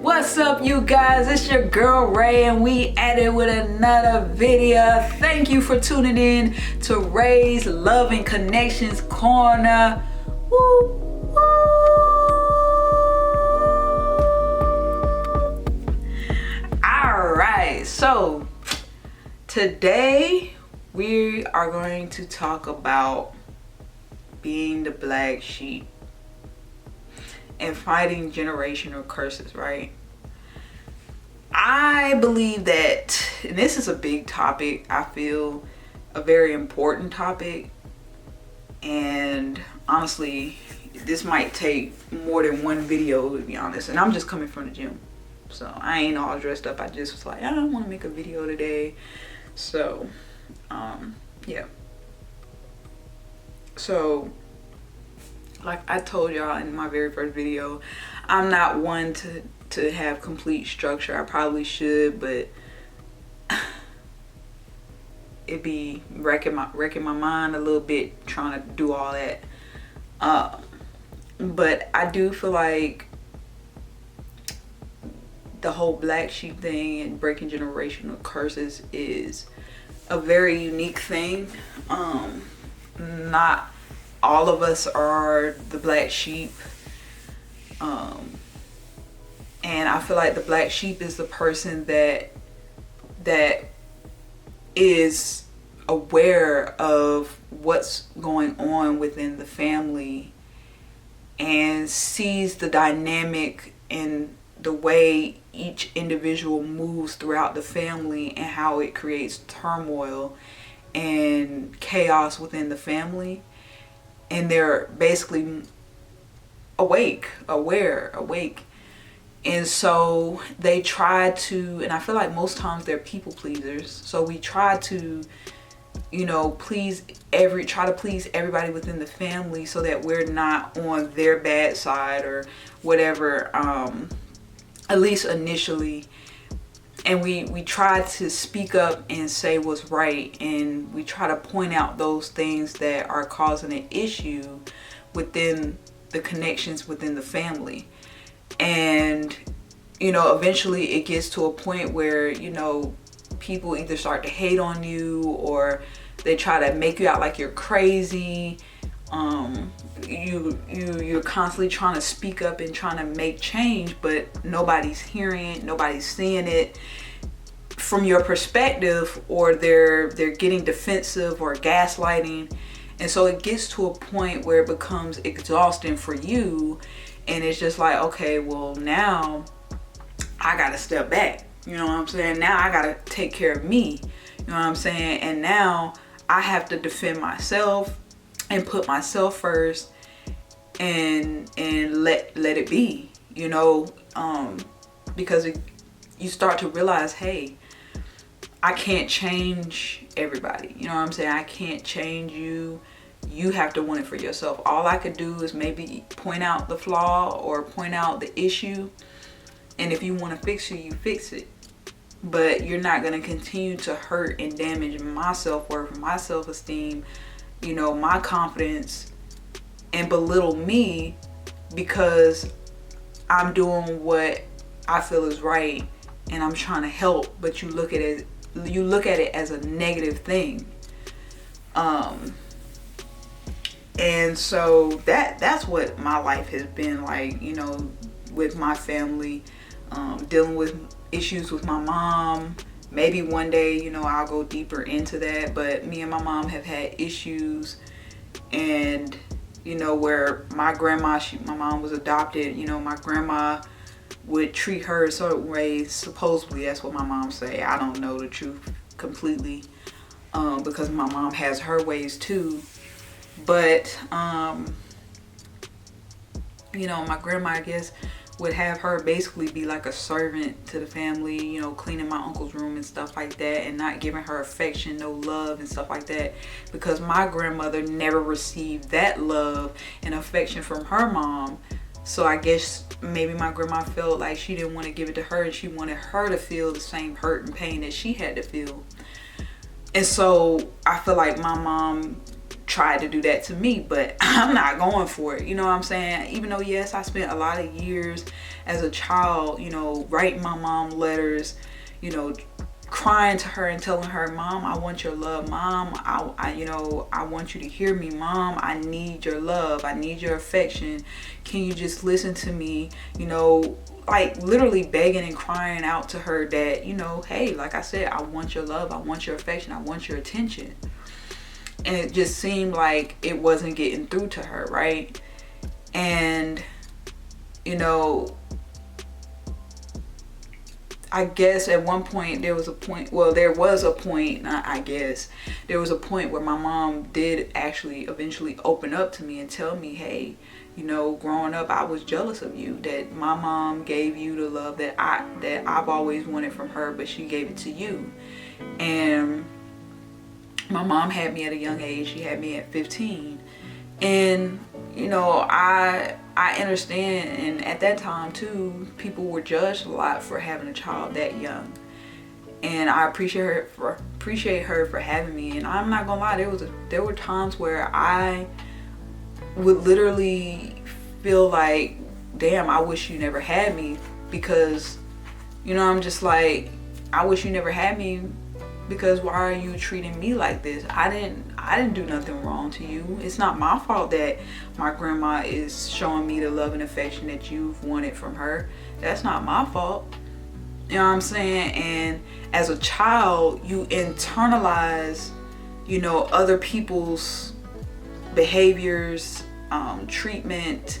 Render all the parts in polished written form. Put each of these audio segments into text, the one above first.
What's up, you guys? It's your girl Ray, and we at it with another video. Thank you for tuning in to Ray's Love and Connections Corner. Woo, woo. All right, so today we are going to talk about being the black sheep and fighting generational curses, right? I believe that, and this is a big topic, I feel a very important topic, and honestly, this might take more than one video, to be honest, and I'm just coming from the gym, so I ain't all dressed up. I just was like, I don't want to make a video today, so yeah. So like I told y'all in my very first video, I'm not one to have complete structure. I probably should, but it be wrecking my mind a little bit trying to do all that. But I do feel like the whole black sheep thing and breaking generational curses is a very unique thing. Not all of us are the black sheep, and I feel like the black sheep is the person that is aware of what's going on within the family and sees the dynamic in the way each individual moves throughout the family and how it creates turmoil and chaos within the family. And they're basically awake. And so they try to, and I feel like most times they're people pleasers. So we try to, try to please everybody within the family so that we're not on their bad side or whatever, at least initially. And we try to speak up and say what's right, and we try to point out those things that are causing an issue within the connections within the family. And eventually it gets to a point where people either start to hate on you or they try to make you out like you're crazy. You're constantly trying to speak up and trying to make change, but nobody's hearing it, nobody's seeing it from your perspective, or they're getting defensive or gaslighting. And so it gets to a point where it becomes exhausting for you, and it's just like, okay, well, now I gotta step back, you know what I'm saying? Now I gotta take care of me, you know what I'm saying? And now I have to defend myself and put myself first and let it be, because you start to realize, hey, I can't change everybody, you know what I'm saying? I can't change you. You have to want it for yourself. All I could do is maybe point out the flaw or point out the issue, and if you want to fix it, you fix it. But you're not going to continue to hurt and damage my self-worth, my self-esteem, my confidence, and belittle me because I'm doing what I feel is right and I'm trying to help, but you look at it as a negative thing. And so that's what my life has been like, with my family, dealing with issues with my mom. Maybe one day, I'll go deeper into that, but me and my mom have had issues, and where my grandma, my mom was adopted, my grandma would treat her a certain way. Supposedly, that's what my mom say. I don't know the truth completely, because my mom has her ways too. But my grandma, I guess, would have her basically be like a servant to the family, cleaning my uncle's room and stuff like that, and not giving her affection, no love and stuff like that, because my grandmother never received that love and affection from her mom. So I guess maybe my grandma felt like she didn't want to give it to her, and she wanted her to feel the same hurt and pain that she had to feel. And so I feel like my mom tried to do that to me, but I'm not going for it. You know what I'm saying? Even though, yes, I spent a lot of years as a child, you know, writing my mom letters, you know, crying to her and telling her, Mom, I want your love. Mom, you know, I want you to hear me. Mom, I need your love. I need your affection. Can you just listen to me? You know, like literally begging and crying out to her that, you know, hey, like I said, I want your love. I want your affection. I want your attention. And it just seemed like it wasn't getting through to her, right? And, you know, I guess at one point there was a point, well, there was a point, not I guess, there was a point where my mom did actually eventually open up to me and tell me, hey, you know, growing up, I was jealous of you, that my mom gave you the love that I've always wanted from her, but she gave it to you. And my mom had me at a young age. She had me at 15. And, you know, I understand, and at that time too, people were judged a lot for having a child that young. And I appreciate her for having me. And I'm not gonna lie, there were times where I would literally feel like, damn, I wish you never had me, because, you know, I'm just like, I wish you never had me, because why are you treating me like this? I didn't do nothing wrong to you. It's not my fault that my grandma is showing me the love and affection that you've wanted from her. That's not my fault. You know what I'm saying? And as a child, you internalize, you know, other people's behaviors, treatment,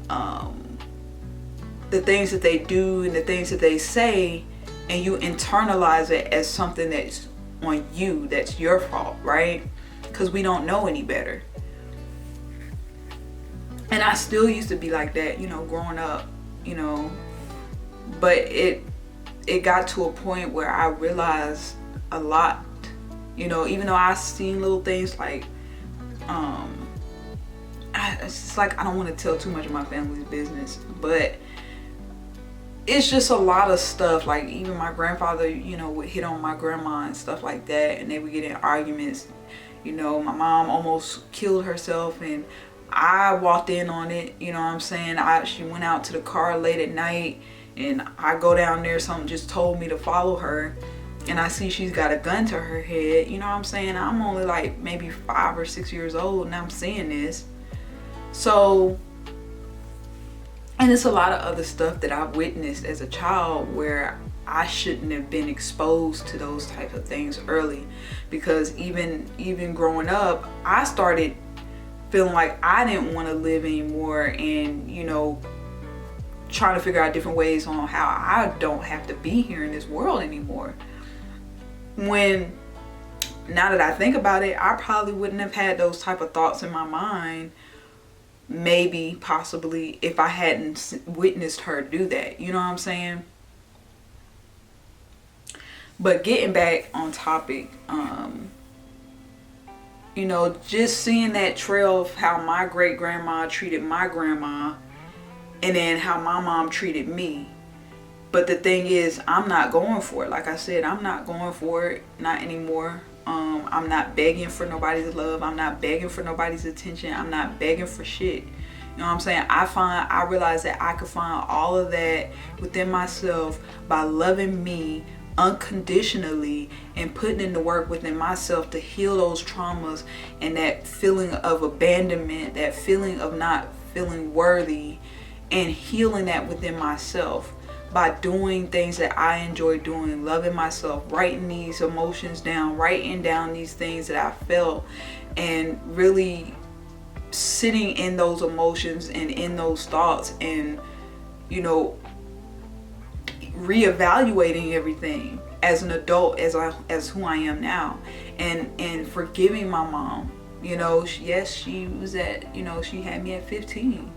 the things that they do and the things that they say, and you internalize it as something that's on you, that's your fault, right? Because we don't know any better. And I still used to be like that, you know, growing up, you know, but it got to a point where I realized a lot, you know, even though I seen little things like, it's just like, I don't want to tell too much of my family's business, but it's just a lot of stuff. Like even my grandfather, you know, would hit on my grandma and stuff like that, and they would get in arguments. You know, my mom almost killed herself, and I walked in on it. You know what I'm saying? She went out to the car late at night, and I go down there. Something just told me to follow her, and I see she's got a gun to her head. You know what I'm saying? I'm only like maybe 5 or 6 years old, and I'm seeing this. So, and it's a lot of other stuff that I've witnessed as a child where I shouldn't have been exposed to those types of things early, because even growing up, I started feeling like I didn't want to live anymore, and, you know, trying to figure out different ways on how I don't have to be here in this world anymore. When, now that I think about it, I probably wouldn't have had those type of thoughts in my mind, maybe, possibly, if I hadn't witnessed her do that. You know what I'm saying? But getting back on topic, you know, just seeing that trail of how my great grandma treated my grandma, and then how my mom treated me. But the thing is, I'm not going for it. Like I said, I'm not going for it, not anymore. I'm not begging for nobody's love. I'm not begging for nobody's attention. I'm not begging for shit. You know what I'm saying? I realize that I could find all of that within myself by loving me unconditionally and putting in the work within myself to heal those traumas and that feeling of abandonment, that feeling of not feeling worthy, and healing that within myself by doing things that I enjoy doing, loving myself, writing these emotions down, writing down these things that I felt, and really sitting in those emotions and in those thoughts, and, you know, reevaluating everything as an adult, as who I am now, and forgiving my mom. You know, yes, she was at, you know, she had me at 15.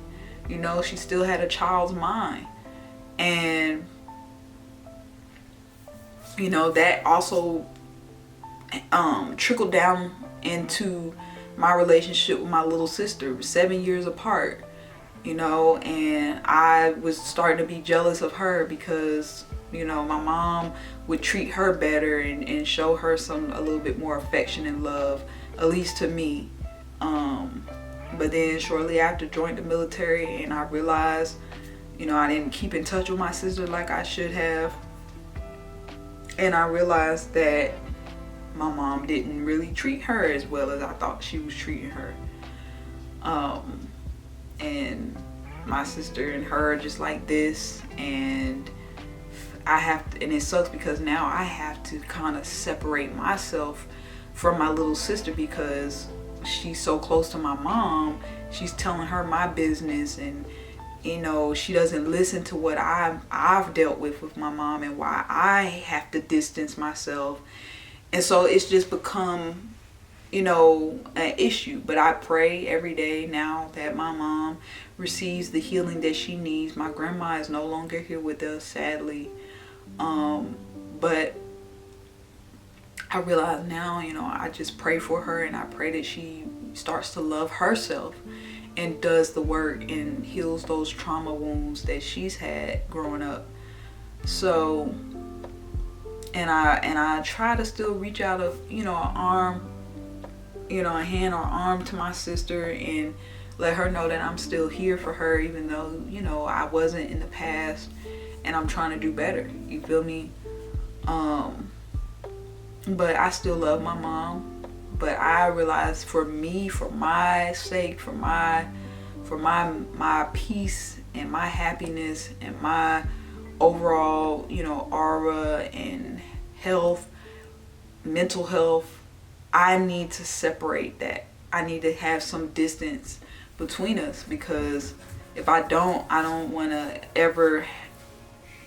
You know, she still had a child's mind. And, you know, that also trickled down into my relationship with my little sister, 7 years apart, you know, and I was starting to be jealous of her because, you know, my mom would treat her better and show her a little bit more affection and love, at least to me. But then shortly after, joined the military, and I realized, You know, I didn't keep in touch with my sister like I should have. And I realized that my mom didn't really treat her as well as I thought she was treating her. And my sister and her are just like this, and I have to, and it sucks because now I have to kind of separate myself from my little sister because she's so close to my mom. She's telling her my business, and you know, she doesn't listen to what I've dealt with my mom, and why I have to distance myself. And so it's just become, you know, an issue. But I pray every day now that my mom receives the healing that she needs. My grandma is no longer here with us, sadly. But I realize now, you know, I just pray for her, and I pray that she starts to love herself and does the work and heals those trauma wounds that she's had growing up. So, and I try to still reach out of, you know, an arm, you know, a hand or arm to my sister, and let her know that I'm still here for her, even though, you know, I wasn't in the past, and I'm trying to do better. You feel me? But I still love my mom. But I realize for me, for my sake, for my peace and my happiness and my overall, you know, aura and health, mental health, I need to separate that. I need to have some distance between us, because if I don't want to ever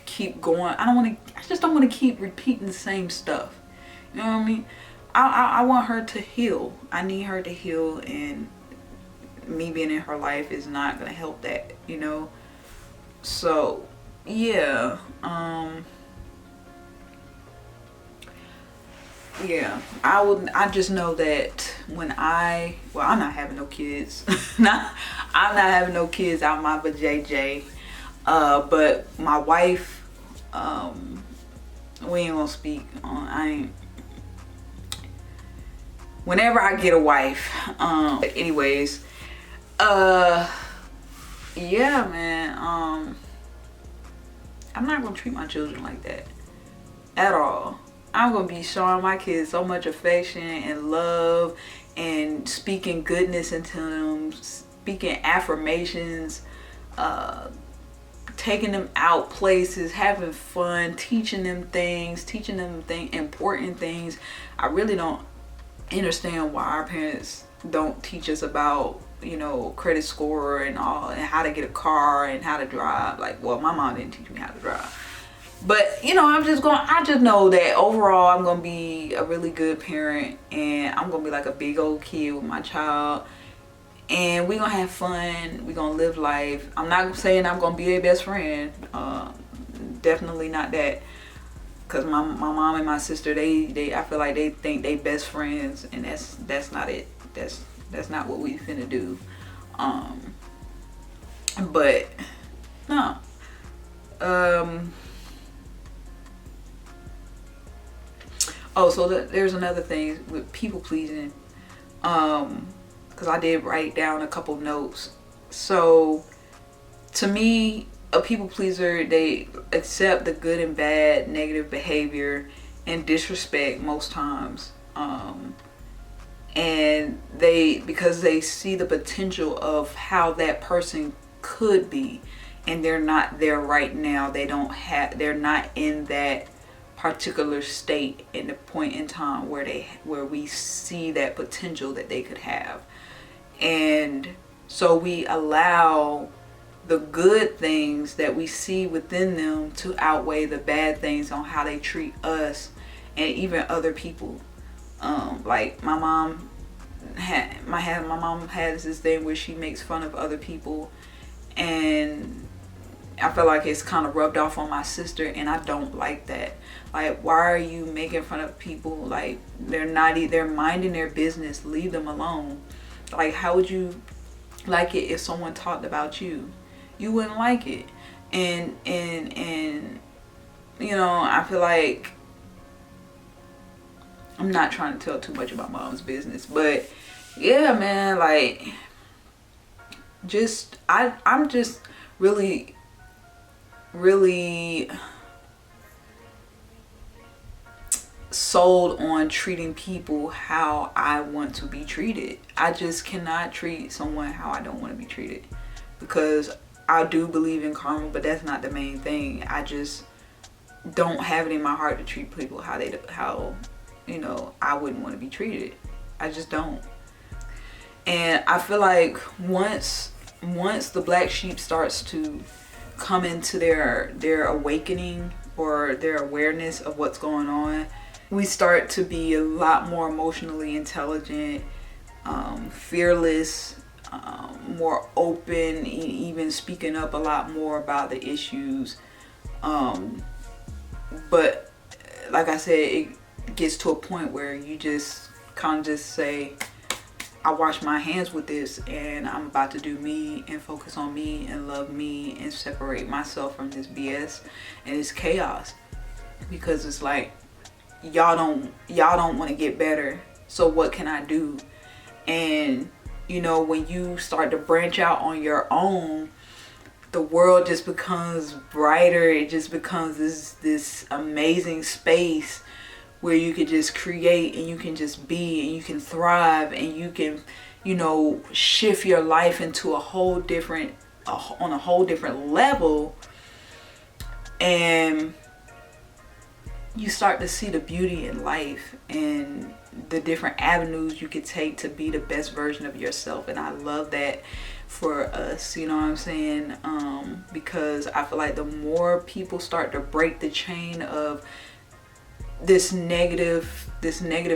keep going. I just don't want to keep repeating the same stuff. You know what I mean? I want her to heal. I need her to heal, and me being in her life is not going to help that, you know? So, yeah. Yeah, I just know that when I'm not having no kids. I'm not having no kids out my vajayjay. But my wife, we ain't gonna speak on, whenever I get a wife, anyways, yeah, man, I'm not gonna treat my children like that at all. I'm gonna be showing my kids so much affection and love, and speaking goodness into them, speaking affirmations, taking them out places, having fun, teaching them important things. I really don't understand why our parents don't teach us about, you know, credit score and all, and how to get a car and how to drive. Like, well, my mom didn't teach me how to drive. But, you know, I just know that overall I'm going to be a really good parent, and I'm going to be like a big old kid with my child, and we're going to have fun. We're going to live life. I'm not saying I'm going to be their best friend. Definitely not that. Because my mom and my sister, I feel like they think they best friends, and that's not it. That's not what we finna do. But, no. Oh, so there's another thing with people pleasing, because I did write down a couple notes. So to me, a people pleaser, they accept the good and bad, negative behavior and disrespect most times, and because they see the potential of how that person could be, and they're not there right now. They're not in that particular state in the point in time where we see that potential that they could have. And so we allow the good things that we see within them to outweigh the bad things on how they treat us and even other people. Like my mom has this thing where she makes fun of other people, and I feel like it's kind of rubbed off on my sister, and I don't like that. Like, why are you making fun of people? Like, they're minding their business. Leave them alone. Like, how would you like it if someone talked about you? You wouldn't like it. And you know, I feel like I'm not trying to tell too much about mom's business, but yeah, man, like, I'm just really really sold on treating people how I want to be treated. I just cannot treat someone how I don't want to be treated, because I do believe in karma, but that's not the main thing. I just don't have it in my heart to treat people how you know, I wouldn't want to be treated. I just don't. And I feel like once the black sheep starts to come into their awakening or their awareness of what's going on, we start to be a lot more emotionally intelligent, fearless, more open, even speaking up a lot more about the issues. But like I said, it gets to a point where you just kind of just say, I wash my hands with this, and I'm about to do me and focus on me and love me and separate myself from this BS and this chaos. Because it's like, y'all don't want to get better, so what can I do? And you know, when you start to branch out on your own, the world just becomes brighter. It just becomes this amazing space where you can just create, and you can just be, and you can thrive, and you can, you know, shift your life into on a whole different level. And you start to see the beauty in life and the different avenues you could take to be the best version of yourself. And I love that for us, you know what I'm saying? Because I feel like the more people start to break the chain of this negative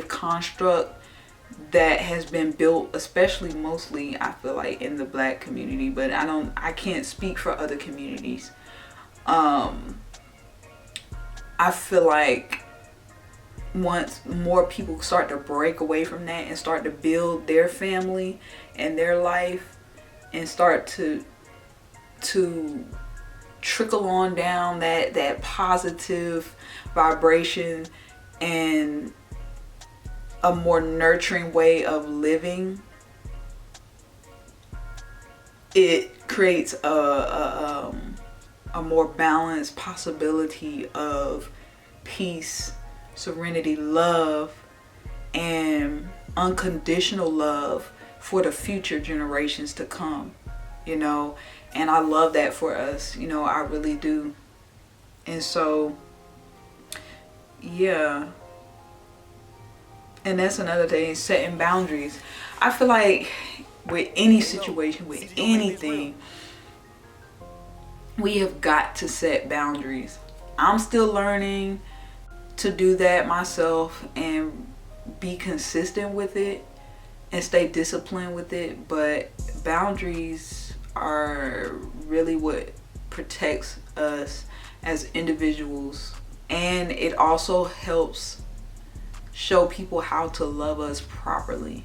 construct that has been built, especially mostly I feel like in the black community, but I can't speak for other communities. I feel like once more people start to break away from that and start to build their family and their life and start to trickle on down that positive vibration and a more nurturing way of living, it creates a more balanced possibility of peace, serenity, love, and unconditional love for the future generations to come, you know. And I love that for us, you know, I really do. And so, yeah. And that's another thing, setting boundaries. I feel like with any situation, with anything, we have got to set boundaries. I'm still learning to do that myself and be consistent with it and stay disciplined with it. But boundaries are really what protects us as individuals, and it also helps show people how to love us properly.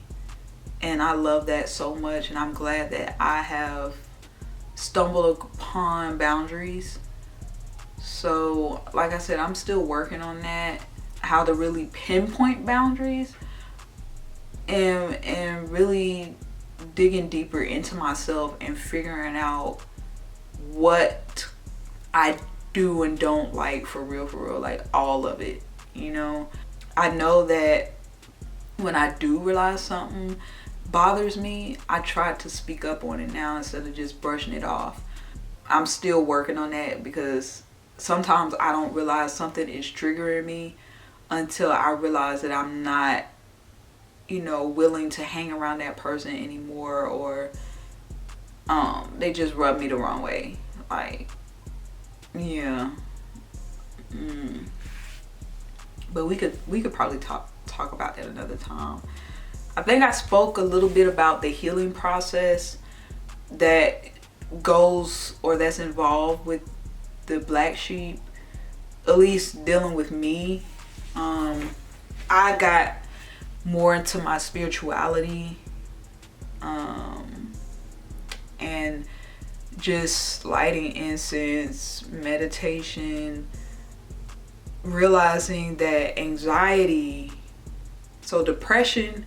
And I love that so much, and I'm glad that I have stumbled upon boundaries. So like I said, I'm still working on that, how to really pinpoint boundaries, and really digging deeper into myself and figuring out what I do and don't like for real, like all of it, you know. I know that when I do realize something bothers me, I try to speak up on it now instead of just brushing it off. I'm still working on that, because sometimes I don't realize something is triggering me until I realize that I'm not, you know, willing to hang around that person anymore, or they just rub me the wrong way. Like, yeah. But we could probably talk about that another time. I think I spoke a little bit about the healing process that goes, or that's involved with the black sheep, at least dealing with me. I got more into my spirituality, and just lighting incense, meditation, realizing that anxiety, so depression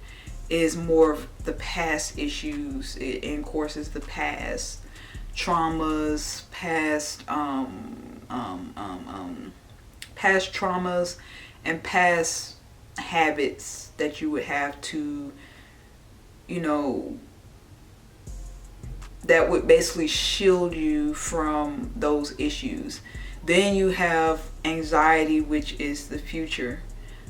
is more of the past issues. It encourses the past traumas, past past traumas and past habits that you would have to, you know, that would basically shield you from those issues. Then you have anxiety, which is the future.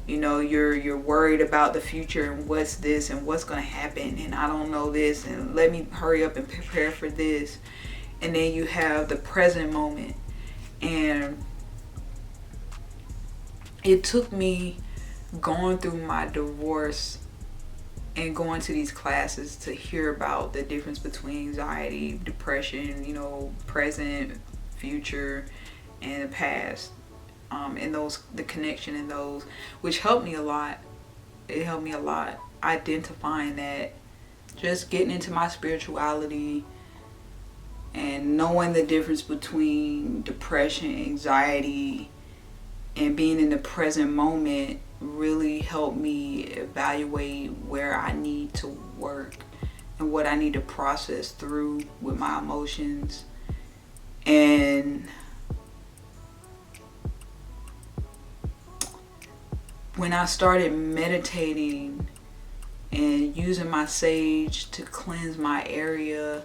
You know, you're worried about the future and what's this and what's going to happen, and I don't know this, and let me hurry up and prepare for this. And then you have the present moment. And it took me going through my divorce and going to these classes to hear about the difference between anxiety, depression, you know, present, future, and the past, and those, the connection in those, which helped me a lot. It helped me a lot identifying that, just getting into my spirituality and knowing the difference between depression, anxiety, and being in the present moment really helped me evaluate where I need to work and what I need to process through with my emotions. And when I started meditating and using my sage to cleanse my area,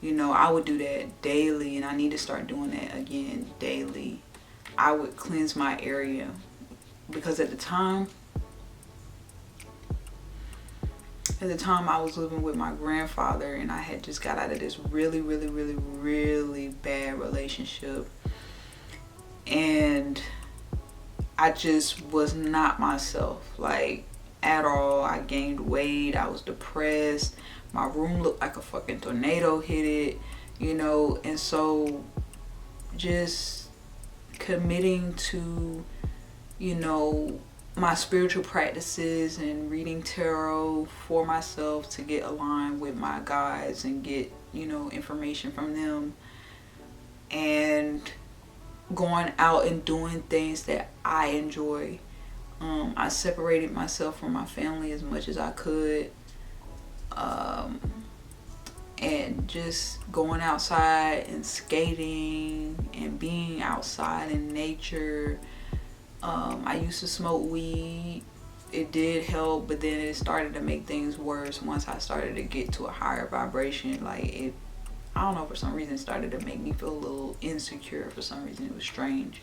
you know, I would do that daily, and I need to start doing that again daily. I would cleanse my area, because at the time I was living with my grandfather, and I had just got out of this really bad relationship, and I just was not myself, like, at all. I gained weight, I was depressed, my room looked like a fucking tornado hit it, you know. And so just committing to, you know, my spiritual practices and reading tarot for myself to get aligned with my guides and get, you know, information from them, and going out and doing things that I enjoy. I separated myself from my family as much as I could, and just going outside and skating and being outside in nature. I used to smoke weed. It did help, but then it started to make things worse once I started to get to a higher vibration. Like, it, I don't know, for some reason it started to make me feel a little insecure. For some reason it was strange.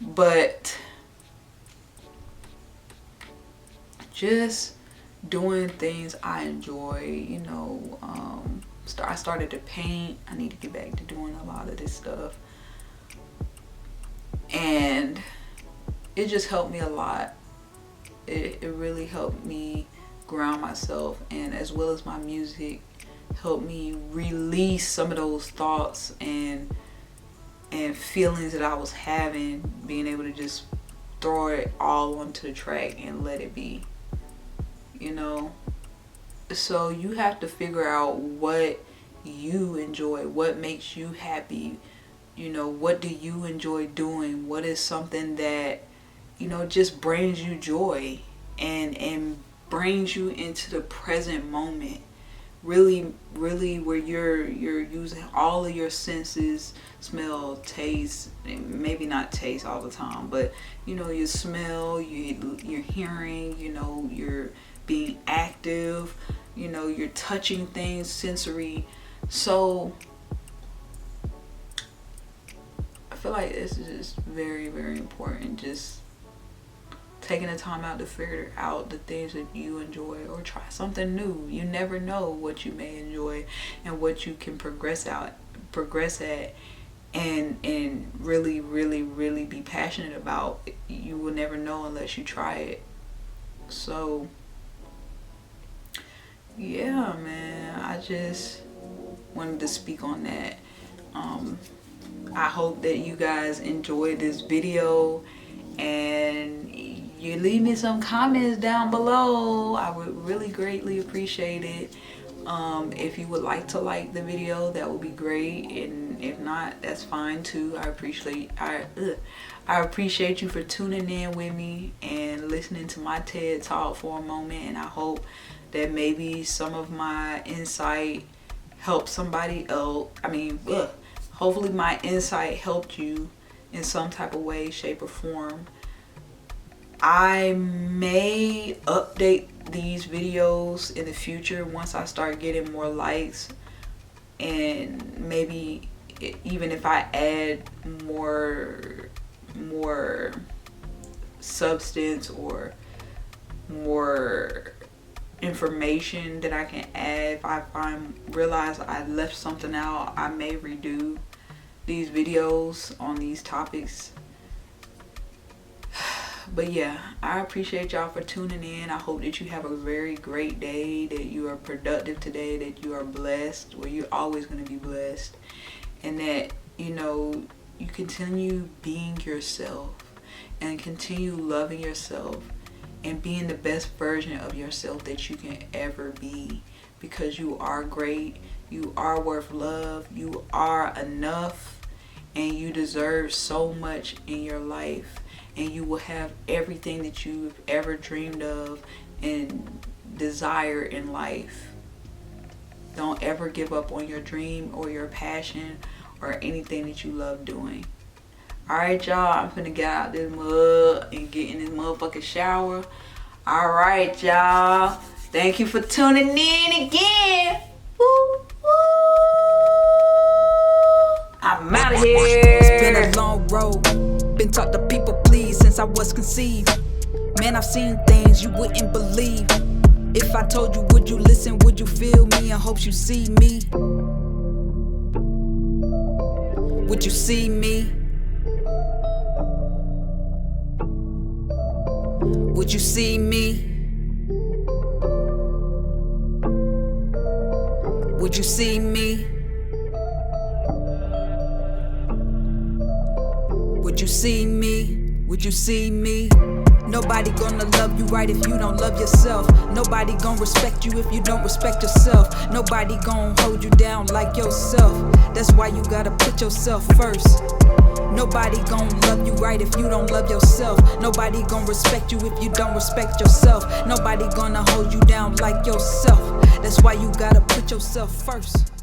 But just doing things I enjoy, you know. I started to paint. I need to get back to doing a lot of this stuff, and it just helped me a lot. It really helped me ground myself, and as well as my music helped me release some of those thoughts and feelings that I was having, being able to just throw it all onto the track and let it be, you know. So you have to figure out what you enjoy, what makes you happy, you know, what do you enjoy doing, what is something that, you know, just brings you joy and brings you into the present moment, really where you're using all of your senses, smell, taste, maybe not taste all the time, but, you know, your smell, your hearing, you know, you're being active, you know, you're touching things, sensory. So I feel like this is just very important, just taking the time out to figure out the things that you enjoy, or try something new. You never know what you may enjoy and what you can progress at, and really be passionate about. You will never know unless you try it. So yeah, man, I just wanted to speak on that. I hope that you guys enjoyed this video, and you leave me some comments down below. I would really greatly appreciate it. If you would like to like the video, that would be great, and if not, that's fine too. I appreciate you for tuning in with me and listening to my TED Talk for a moment, and I hope that maybe some of my insight helps somebody else. Hopefully my insight helped you in some type of way, shape, or form. I may update these videos in the future once I start getting more likes, and maybe even if I add more substance or more information that I can add. If I realize I left something out, I may redo these videos on these topics. But yeah, I appreciate y'all for tuning in. I hope that you have a very great day, that you are productive today, that you are blessed. Well, you're always going to be blessed, and that you continue being yourself and continue loving yourself and being the best version of yourself that you can ever be, because you are great, you are worth love, you are enough, and you deserve so much in your life, and you will have everything that you've ever dreamed of and desire in life. Don't ever give up on your dream or your passion or anything that you love doing. Alright, y'all, I'm finna get out this mud and get in this motherfucking shower. Alright, y'all. Thank you for tuning in again. Woo, woo. I'm out of here. It's been a long road. Been taught to people please since I was conceived. Man, I've seen things you wouldn't believe. If I told you, would you listen? Would you feel me? I hope you see me. Would you see me? Would you see me? Would you see me? Would you see me? Would you see me? Nobody gonna love you right if you don't love yourself. Nobody gonna respect you if you don't respect yourself. Nobody gonna hold you down like yourself. That's why you gotta put yourself first. Nobody gonna love you right if you don't love yourself. Nobody gonna respect you if you don't respect yourself. Nobody gonna hold you down like yourself. That's why you gotta put yourself first.